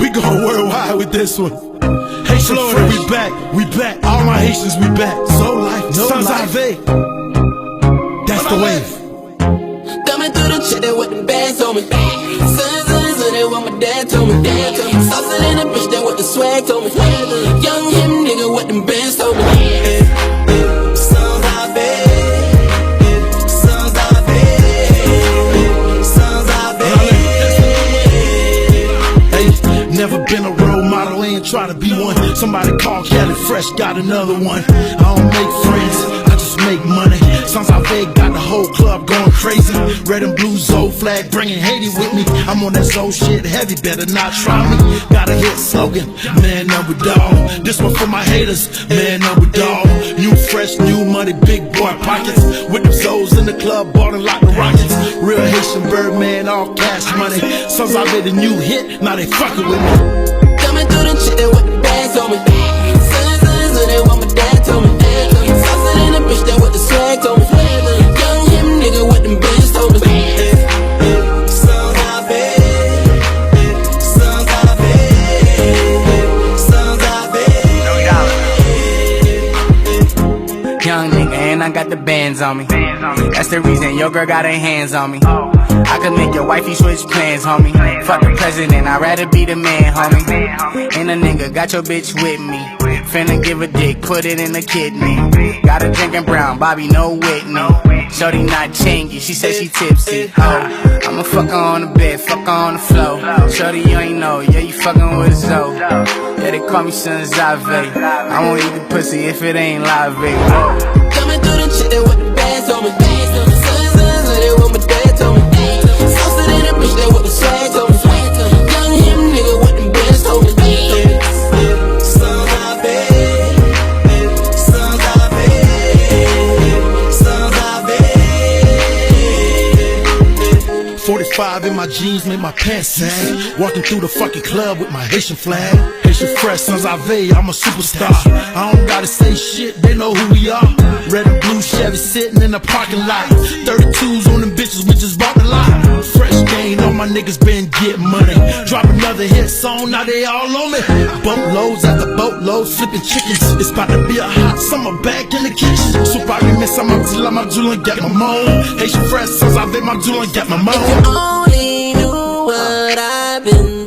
We going worldwide with this one. Haitian frech, we back. All my Haitians, we back. So life, no zave. That's the wave. Coming through the shit, they with the bands on me. Sons, they what my dad told me. Saucing in the bitch, they what the swag told me. Young him nigga, what them bands told me. Sons zave, sons zave, sons zave. Hey, never been a role model, ain't try to be one. Somebody call Cali Fresh, got another one. I don't make friends, I just make money. Sons zave got the whole club going crazy. Red and blue Zoe flag, bringing Haiti with me. I'm on that Zoe shit heavy, better not try me. Got a hit slogan, man number dog. This one for my haters, man number dog. New fresh, new money, big boy pockets. With them Zoes in the club, ballin' like the Rockets. Real Haitian Birdman, all cash money. Sons zave the new hit, now they fucking with me. Coming through the shit, they with the bands on me. Sons, they what my dad told me. Saucing in the bitch, they with the swag told me. Young him nigga, what them bands told me. Sons zave, sons zave, sons zave. Young nigga, and I got the bands on me. That's the reason your girl got her hands on me. I could make your wifey switch plans, homie. Fuck the president, I'd rather be the man, homie. And a nigga got your bitch with me. Finna give a dick, put it in the kidney. Got her drinking brown, Bobby, no Whitney. Shorty not changing, she said she tipsy. Oh, I'ma fuck her on the bed, fuck her on the floor. Shorty, you ain't know, yeah, you fucking with Zoe. Yeah, they call me son zave. I won't eat the pussy if it ain't live, baby. Coming through the shit, they with the bands on me. Sons, they what my dad told me. Saucing in the bitch, they with the swag told me. Young him nigga, what them bands told me. Sons zave, sons zave, sons zave. 45 in my jeans make my pants sag. Walking through the fucking club with my Haitian flag. Haitian fresh, sons zave, I'm a superstar. I don't gotta say shit, they know who we are. Red and blue Chevy sitting in the parking lot. 32s on them bitches, we just bought the lot. Fresh game, all my niggas been getting money. Drop another hit song, now they all on me. Boatloads after boatloads, flipping chickens. It's about to be a hot summer back in the kitchen. Super remix, I'm up and get my moan. Haitian fresh, sons zave, my Julian, get my moan. Only knew what I've been